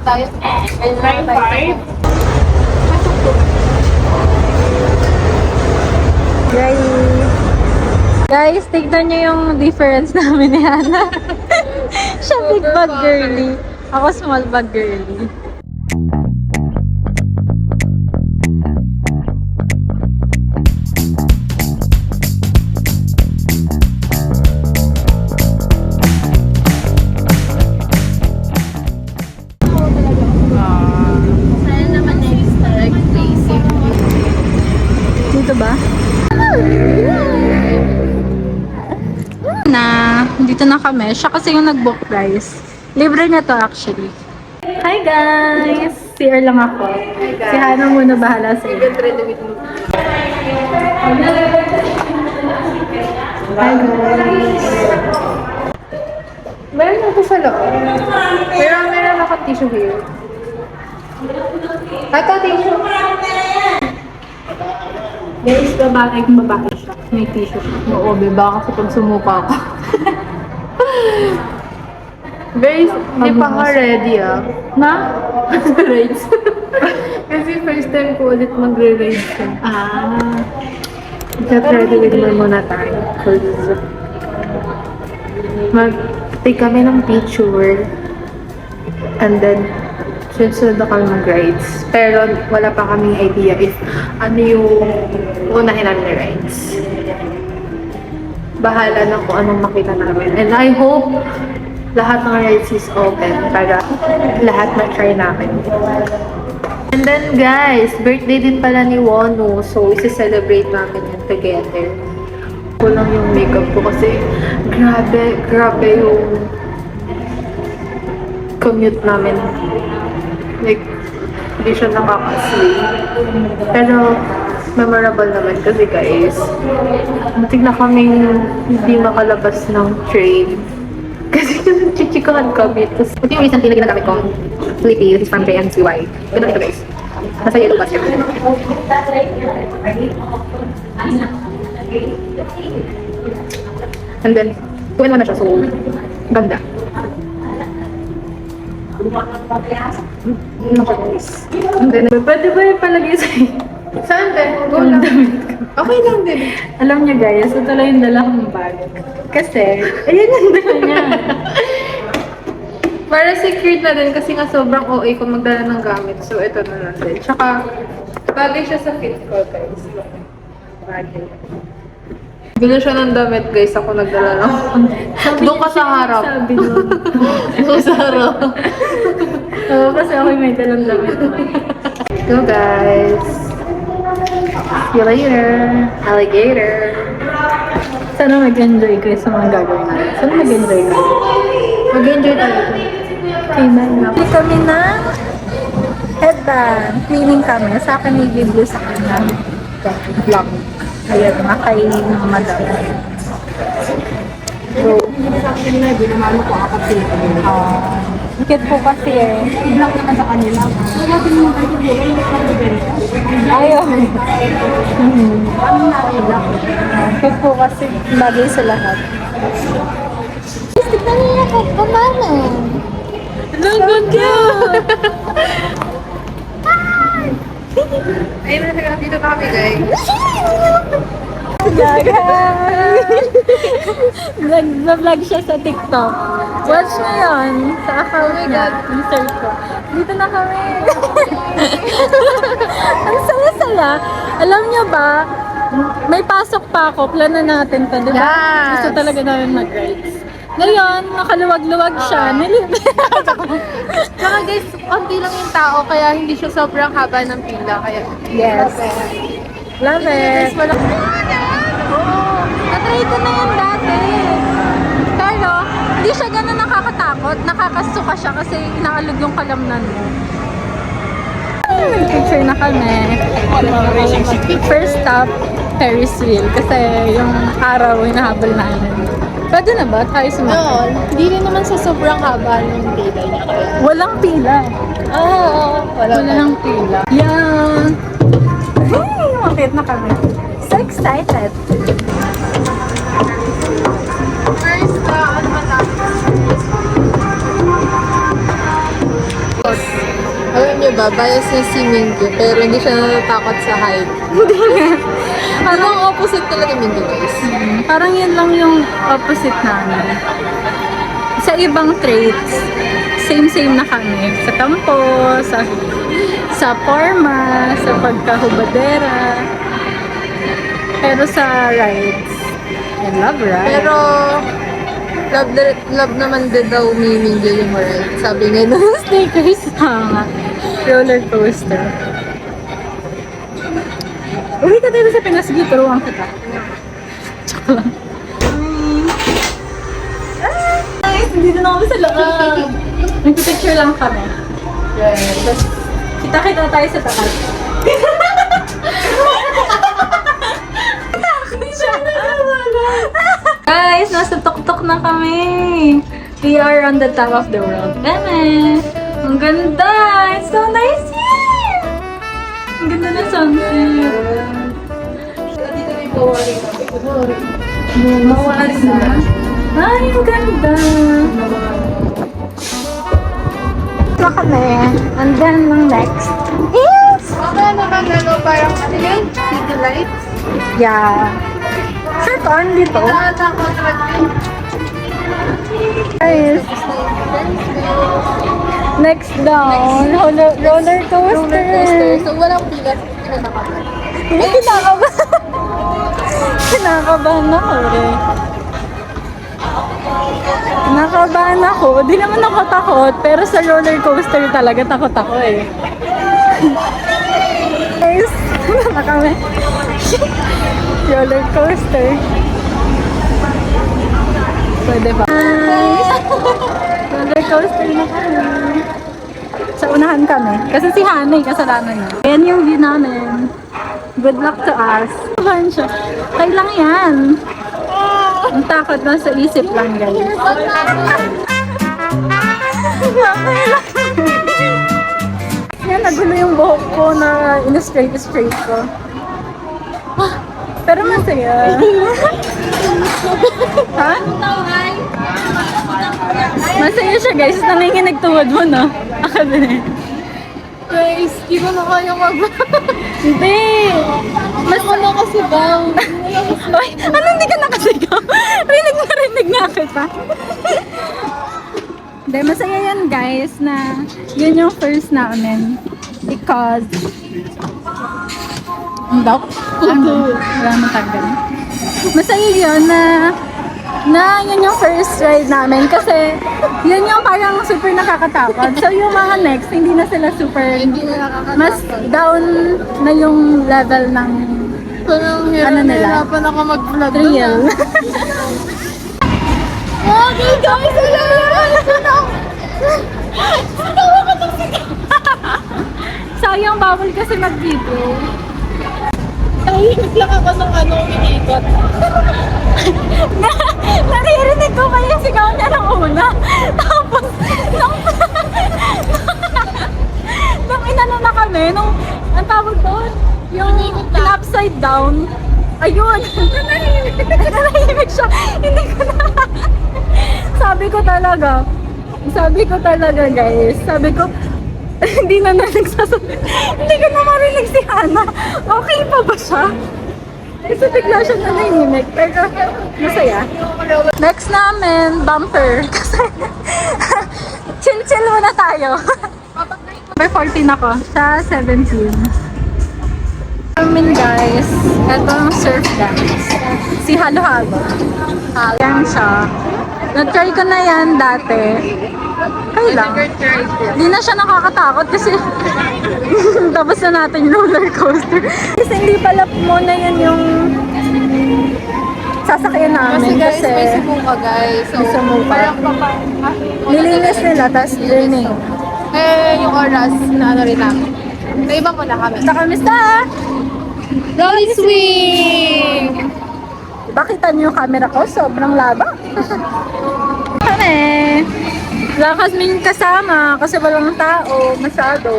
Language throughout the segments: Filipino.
tayo. Ayun na tayo. Guys, tignan nyo yung difference namin ni Hana. Siya big bag girly. Ako small bag girly. Sana naman next time, basic. Dito ba? Dito na kami. Siya kasi yung nag-book guys. Libre niya to actually. Hi guys! CR lang ako. Si Hana muna bahala sa iyo. Hi guys! Meron ako sa loob. Meron ako tissue here. Ito, tissue. Guys, babae siya. May tissue siya. Oo, baka kasi pag sumuka ako. Guys, hindi pa nga ready Na? Raids. Kasi first time ko ulit magre-raids siya. Get ready with me muna tayo. Cause mag-take kami ng picture. And then, sunod na kami mag-rides. Pero wala pa kaming idea if ano yung unahin namin na rides. Bahala na kung anong makita namin. And I hope lahat ng rides is open para lahat ma-try namin. And then guys, birthday din pala ni Wonu. So, isi-celebrate namin yun together. Ko lang yung makeup ko kasi grabe yung commute namin. Like, hindi siya nakaka-sleep. Pero, memorable naman kasi guys, matig na kaming hindi makalabas ng train. Kasi nagchichikahan kami. Tapos, ito yung recently na ginagamit kong Flippy. This is from JMCY. Ganun ito guys. Nasa yellow bus yun. And then, 2-in-1 na siya. So, ganda. And then, Pwede ba yung palagay sa'yo? saan din? Go lang. Okay lang din. Alam niyo guys, ito lang yung dala kong bag. Kasi, ayan yung dala niya. Para secured na din kasi nga sobrang OA kung magdala ng gamit. So, ito na lang din. Tsaka, bagay siya sa fit ko, guys. Bagay. Bilo siya ng damit, guys. Ako nagdala lang. Doon ka sa harap. Sabi nun. Doon sa harap. Oo, kasi ako yung may dalang damit. Go, guys. See you later. Alligator. Sana mag-enjoy kayo sa mga gagawin natin. Sana mag-enjoy kayo. Mag-enjoy tayo. Okay, bye. Hindi kami na headband. Cleaning kami. Sa akin may video sa kanya. Vlog. Ayan, kay madam. So, Sa akin na, binamano ko ako kasi. Ikit po kasi eh. I-block naman sa kanila. So, natin yung kayo po, yung Ayaw. ano na i-block? Ikit po kasi bagay sa lahat. Tignan niyo ako, pamana. Good ka! Ayun na, dito na kami, guys. Nag-vlog siya sa TikTok. Watch mo yun sa account niya. Insert ko. Dito na kami. Ang saya-saya. Alam niyo ba, may pasok pa ako. Plano natin to, di ba? Yes. Gusto talaga namin mag-rides. Ngayon, nakaluwag-luwag siya. Tsaka guys, konti lang yung tao, kaya hindi siya sobrang haba ng pila. Kaya, Yes. Love it. guys, wala. Oo. Natry ko na yan dati. Pero, hindi siya ganun nakakatakot. Nakakasuka siya kasi inaalog yung kalamnan mo. Nag-picture na kami. First stop, Ferris wheel. Kasi yung araw, hinahabol namin. Pwede na ba tayo sumakay? Hindi rin naman sa sobrang haba ng pila niya. Kaya, Walang pila. oo, Walang pila. Yan. Makit na kami. So excited. First, ano ba natin? ba, bias niya si Mingyu, pero hindi siya natatakot sa height. Parang opposite talaga Mingyu, guys. Parang yun lang yung opposite namin. Sa ibang traits, same-same na kami. Sa tampo, sa forma, sa pagkahubadera. Pero sa rides, I love rides. Pero, love naman din daw ni Mingyu yung ride. Sabi nga nun. Sneakers. Nga. Roller coaster. Uwi ka dito sa Pinas, Gi. Turuan kita. Tsaka lang. Guys, hindi na kami sa loob. Nagpipicture lang kami. Tapos, kita-kita tayo sa taas. Guys, nasa tuktok na kami. We are on the top of the world. Beme! Ang ganda! It's so nice here! Ang ganda na sunset. Dito may bowling kami. Mawala na. Ay, ang ganda! Ito kami. And then, ang next is... Okay naman, parang ano yun? City lights? Yeah. Sure, on dito. Nakatakot naman. Guys, next down, roller coaster. So, walang bigat. Kinakabahan. Hindi kinakabahan. Kinakabahan ako eh. Kinakabahan ako. Di naman ako takot, pero sa roller coaster talaga takot ako eh. Guys, na kami. Roller coaster. Pwede ba? Roller coaster na kami. Sa unahan kami. Kasi si Hana kasalanan niya. Ayan yung view namin. Good luck to us. Saan siya? Kaya lang yan. Ang takot na sa isip lang, guys. Okay lang. Yan, nagulo yung buhok ko na in-straight ko. Pero masaya. Ha? Masaya siya, guys. Nanginginig tuwad mo, no? Ako din eh. Guys, di ko na kaya Hindi! Mas ko na kasi daw. Ay, ano hindi ka nakasigaw? Rinig nga kita. Hindi, masaya yan, guys, na yun yung first namin. Because... Ang daw? Ano? Wala matanggal. Masaya yun na yun yung first ride namin kasi yun yung parang super nakakatakot. So yung mga next, hindi na sila super, Hindi na nakakatakot. mas down na yung level ng Parang Ano nila? hirapan ako mag-vlog. thrill. Okay, guys, Sayang bawal kasi mag-video. Tahimik lang ako ng umiikot. Naririnig ko pa yung sigaw niya ng una. Tapos, nung inano na kami, ang tawag doon, yung upside down, ayun, nanahimik siya. Hindi ko na, sabi ko talaga guys, hindi na nagsasabi, hindi ko na marinig si Hana. Okay pa ba siya? Kasi bigla siya nanahimik, pero masaya. Next namin, bumper. Kasi chill-chill muna tayo. Number 14 ako, sa 17. Amin guys, ito ang surf dance. Si Halo Halo. Yan siya. Na-try ko na yan dati. Kailan? Hindi na siya nakakatakot kasi tapos na natin yung roller coaster. Kasi hindi pala muna yun yung sasakyan namin Kasi guys, kasi may sumuka guys. So, may sumuka. parang nilinis nila, tapos learning. yung oras na ano rin namin. So, iba muna kami. Sa kami sa Rolly swing! Bakit niyo yung camera ko? Sobrang laba. Kami. Wala kaming kasama kasi walang tao. Masyado.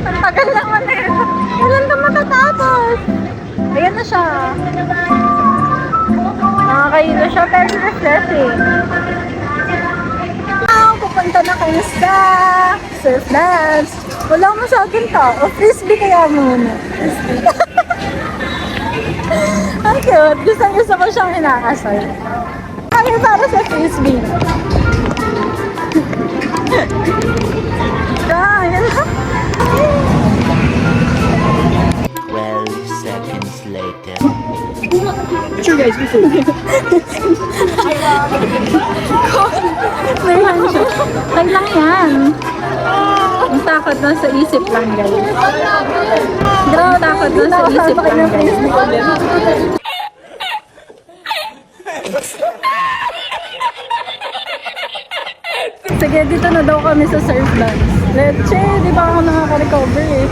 Ang tagal naman eh. Kailan na matatapos? Ayan na siya. Nakakain na siya pero refreshing. Punta na kayo sa surf dance. Wala masyadong tao. Frisbee kaya muna. Frisbee. Ang cute. Gusto ko siyang inaasal. Kaya para sa frisbee. Kaya na. 12 seconds later. Sure guys, before. Mayroon siya. Kaya lang yan. Ang takot na sa isip lang, guys. Ang takot na sa isip lang, guys. Sige, dito na daw kami sa surf dance. Leche, di ba ako nakaka-recover eh.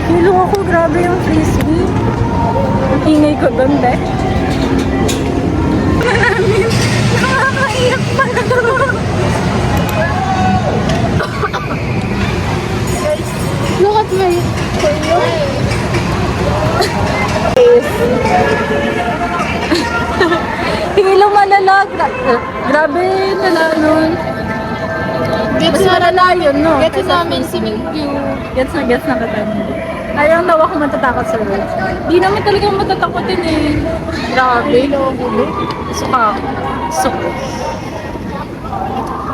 Hilo ako, grabe yung frisbee. Ang ingay ko doon, de. Maraming nakakaiyak pala. Look at my hilo malala. Grabe nila nun. Mas malala yun, no? Gets namin si Mingyu. Gets na kita. Ayaw daw ako matatakot sa words. Di naman talaga matatakotin eh. Grabe. Suka. Suka.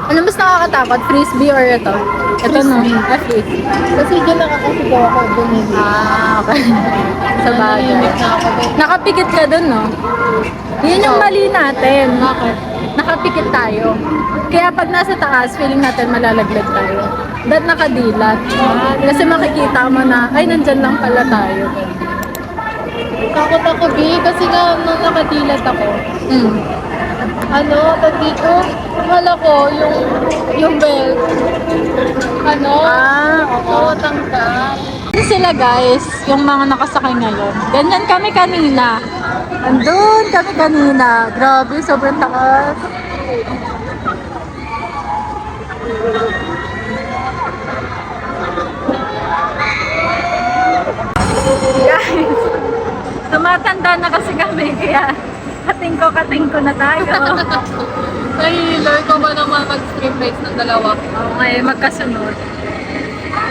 Ano mas nakakatakot? Frisbee or ito? Ito no? Frisbee. Kasi dyan nakakasigaw ako dun eh. Okay. Sa bagay. Nakapikit ka dun, no? Yun yung mali natin. Bakit? Nakapikit tayo. Kaya pag nasa taas, feeling natin malalaglag tayo. That nakadilat. Kasi makikita mo na, ay, nandyan lang pala tayo. Takot ako, B. Kasi nga, nung nakadilat ako, ano, pag dito, wala ko, yung belt. Ano? Oo, tangka. Yan sila guys, yung mga nakasakay ngayon. Ganyan kami kanina. Andun kami kanina. Grabe, sobrang takas. Guys, tumatanda na kasi kami, kaya kating ko na tayo. Nahihilor ko ba naman mag-strip race ng dalawa? Okay, magkasunod.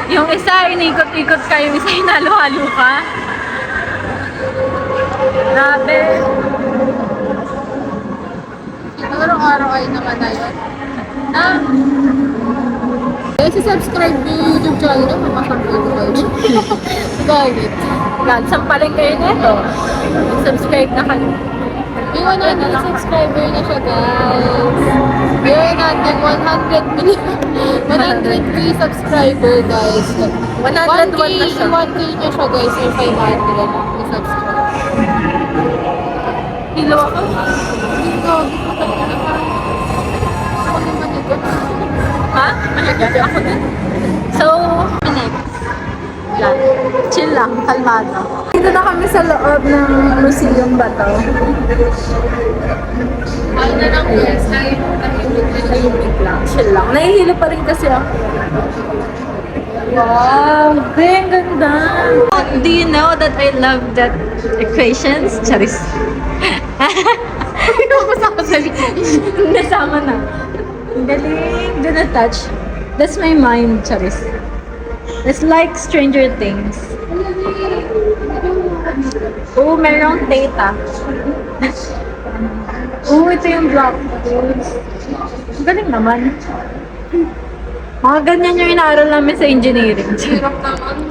Yung isa, inikot-ikot ka, yung isa, hinalo-halo ka. Grabe. Siguro araw ay naman na yun. Guys, subscribe yung YouTube channel na makasubscribe. Bakit? God, sampaling kayo nito. Subscribe na kayo. May 100 subscriber na siya, guys. We're natin 100k subscriber, guys. 101 na siya. 1k niya siya, guys, or 500 subscribe. Hilo ako. Ako naman ito. Ha? Ako din. So, next. Yan. Chill lang, kalmado. Dito na kami sa loob ng Museum Bataw. Ano na lang, guys, ay Tahimik lang, chill lang. Nahihilo pa rin kasi ako. Wow, ang ganda. Do you know that I love that equations? Charis. Hindi ko masama sa likod. Nasama na. Ang galing. Do not touch. That's my mind, Charis. It's like Stranger Things. Oh, merong data. Oh, ito yung block. Galing naman. Mga ganyan yung inaaral namin sa engineering. hirap naman.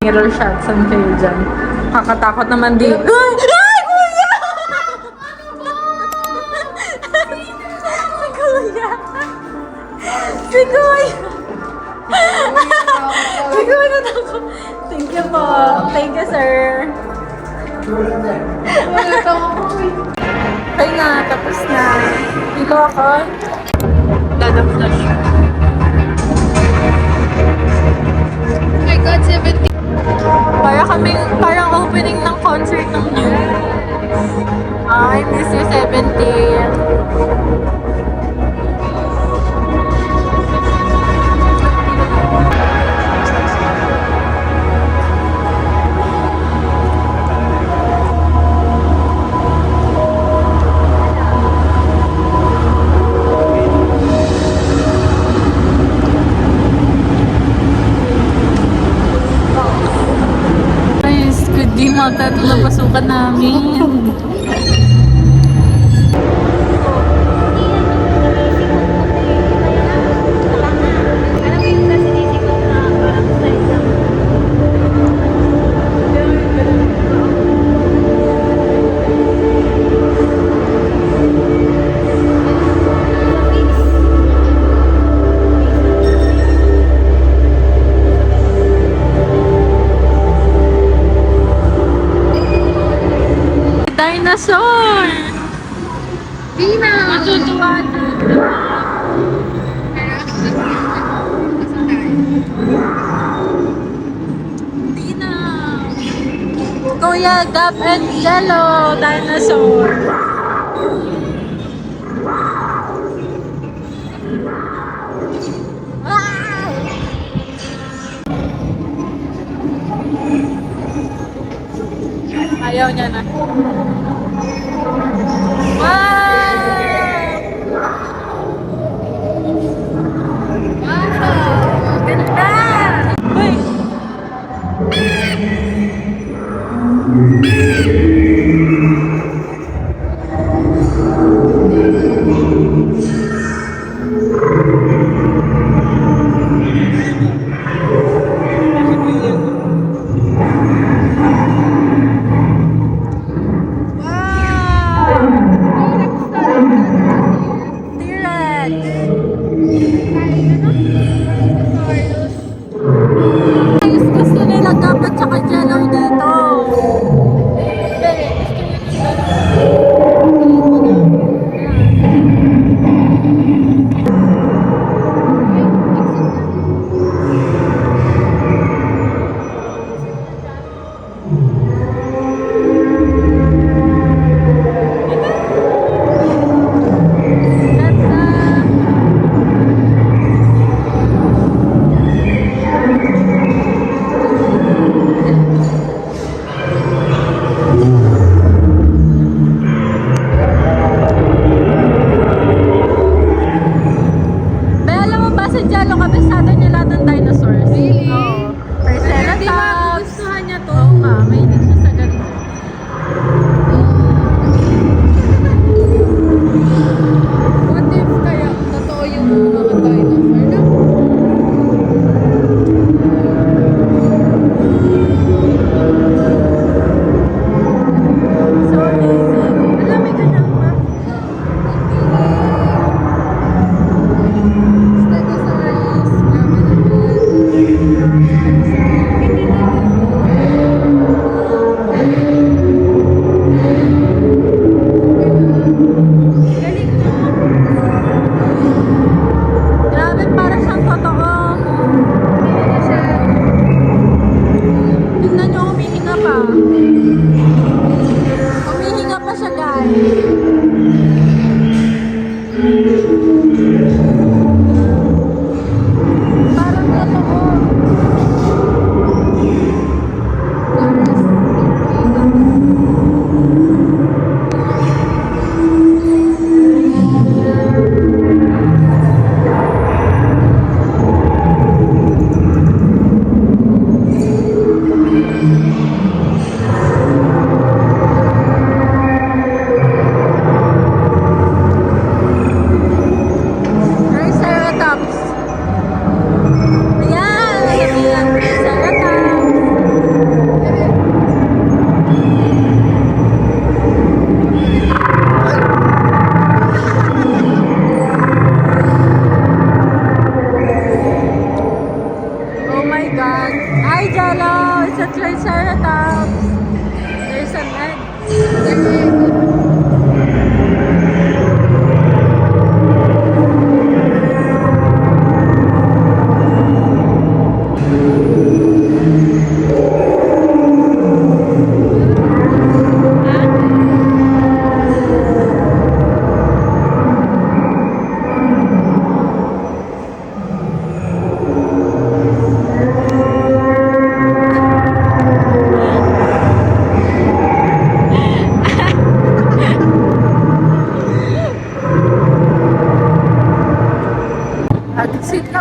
Mirror shots, saan kayo dyan? Kakatakot naman di. Ay! Ay! Kuya! Si Kuya! Si Kuya! Si Kuya na ako. Thank you po. Thank you, sir. Okay na, tapos na. Dito ako. Dada flush. Oh my God, 70. Parang opening ng concert ng News. I miss you, 17. Guys, good day Malta. Ito na pasukan namin. Dinosaur! Dina! Matutuwa na. Dina! Kuya Gab and Jello! Dinosaur! Ayaw niya na. Wow! Wow! Ganda! Uy!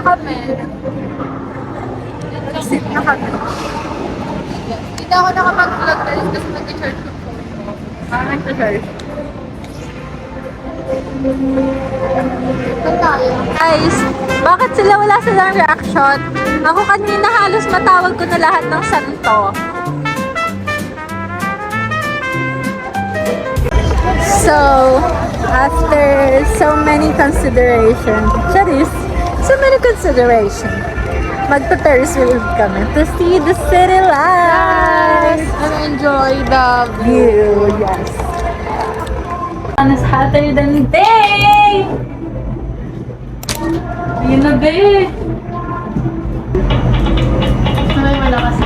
kami. Exit na kami. Hindi ako nakapag-vlog guys kasi nag-charge ko. Nag-charge. Saan tayo? Guys, bakit wala silang reaction? Ako kanina halos matawag ko na lahat ng santo. So, after so many consideration, magpa-Ferris wheel kami to see the city lights. And enjoy the View, yes. On a Saturday day! Yun na, babe! May malakas.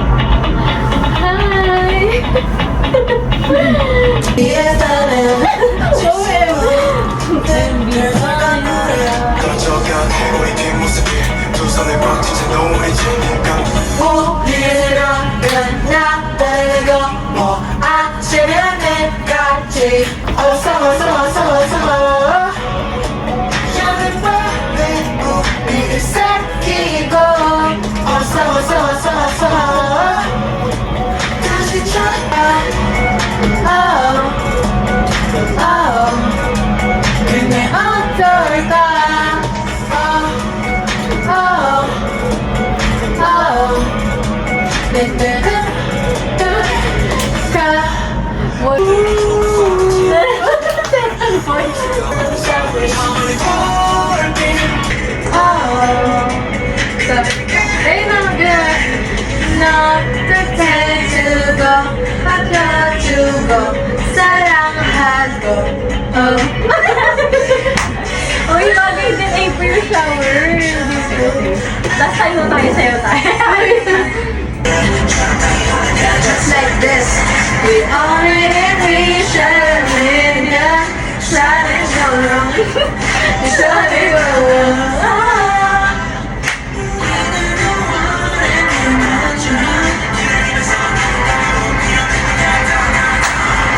Hi! Uy, bagay din April shower. Last time no tayo, sayo tayo. Just like this, we already reached a million. Trying to go wrong, trying to go wrong.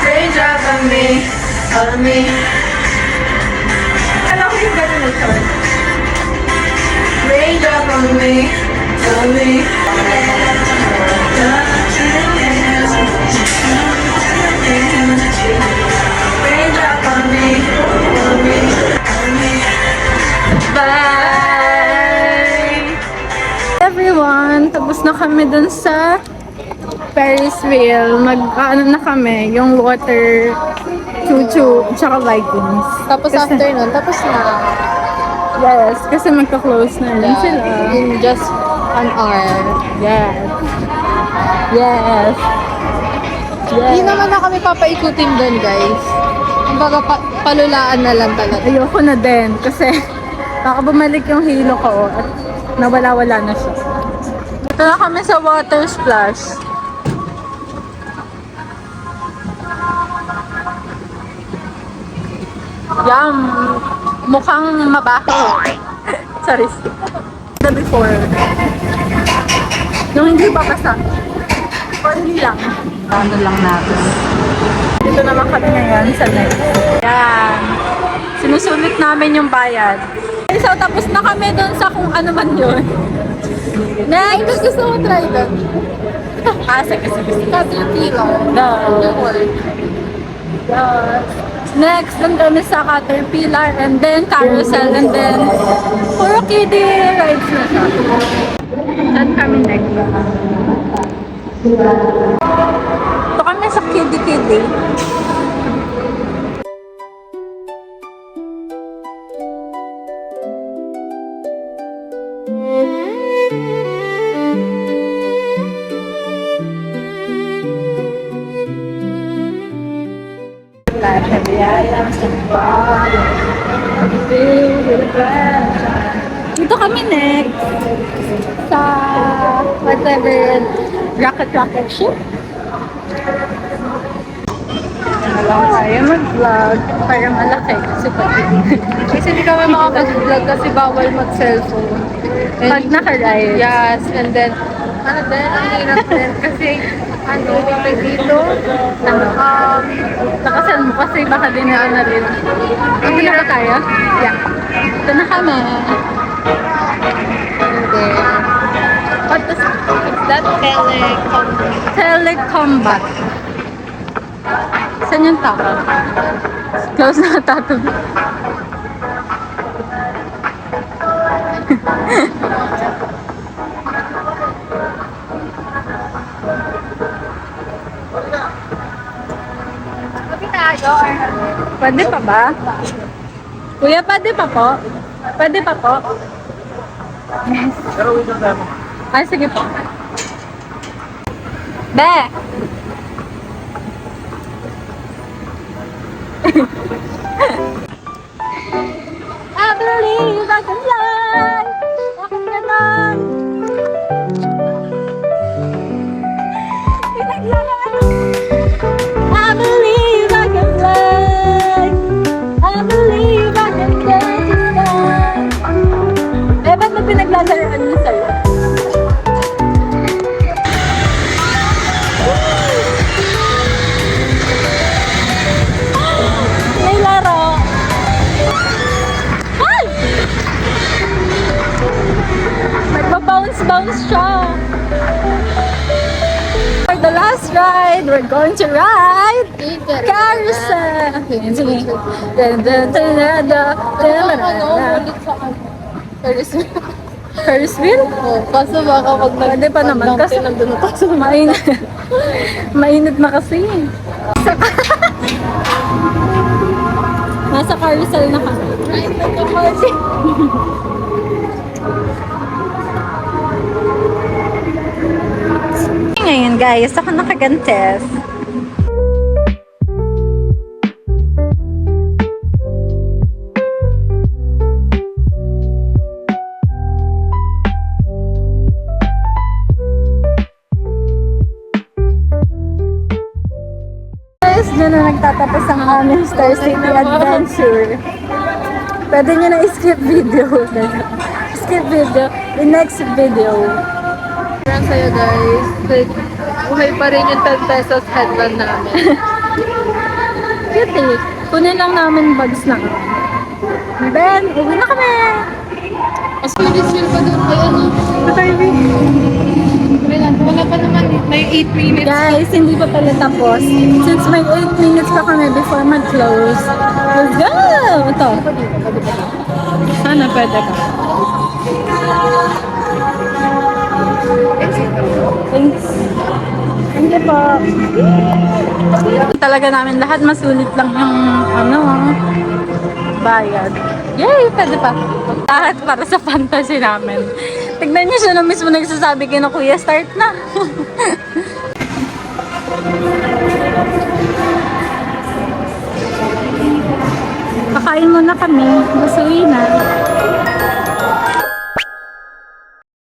Raindrop on me. Alam ko yung gano'n na short. Raindrop on me. Raindrop on me. Bye! Everyone, tapos na kami dun sa Ferris wheel. Ano na kami, yung water, choo-choo, tsaka Vikings. Tapos Kasi- after nun, tapos na. Yes, kasi magka-close na rin sila. In just an hour. Yes. Yes. Hindi Yes. naman na kami papaikutin doon, guys. Kumbaga, palulaan na lang talaga. Ayoko na din kasi baka bumalik yung hilo ko at nawala-wala na siya. Ito na kami sa water splash. Yum! Mukhang mabaho. Sorry. The before. Nung hindi pa basa. Konti lang. Ano lang natin. Dito naman kami ngayon sa next. Yan. Sinusulit namin yung bayad. Okay, so tapos na kami doon sa kung ano man yun. Next! Gusto mo try doon? Sige. Caterpillar. No. Yung word. Next, doon kami sa Caterpillar and then Carousel and then puro kiddie rides na siya. Doon kami next. Ito kami sa kiddie. Dito kami next sa whatever rocket ship. Lang tayo mag-vlog para malaki kasi Kasi hindi kami makapag-vlog kasi bawal mag-cellphone. pag naka-ride. Yes, and then, ang hirap din kasi, dito, Nakasan mo kasi baka din na rin. Ang na ba tayo? Yeah. Ito na kami. What is It's that telecombat? Saan yung tao? Close na tato. Pwede pa ba? Kuya, pwede pa po? Pwede pa po? Yes. Ay, sige po. Be! I believe I can fly! Bakit ganon? Pinaglalaan ako. I believe I can fly. I believe I can fly to sky. Eh, ba't mo pinaglalaan niyo sa'yo? May laro. Ay! Nagpa-bounce-bounce siya. For the last ride, we're going to ride carousel. Sige. Ferris wheel? Kaso baka pag Pwede pa naman kasi nandun ako sa mainit. Mainit na kasi. Nasa carousel na kami. Ngayon guys, ako nakagantes. Guys, dyan na nagtatapos ang aming Star City Adventure. Pwede nyo na skip video. Skip video. The next video. Sobrang saya guys. Like, buhay pa rin yung 10 pesos headband namin. Cute eh. Kunin lang namin bags na. And then, uwi na kami. Mas feel pa doon kayo, no? Wala pa naman. May 8 minutes. Guys, hindi pa pala tapos. Since may 8 minutes pa kami before mag-close. Let's go! Ito. Sana pwede ka. Thanks. Thank you po. Talaga namin lahat masulit lang yung bayad. Yay! Pwede pa. Lahat para sa fantasy namin. Tignan niyo siya na mismo nagsasabi kay na kuya, start na. Kakain muna kami. Masuwi na.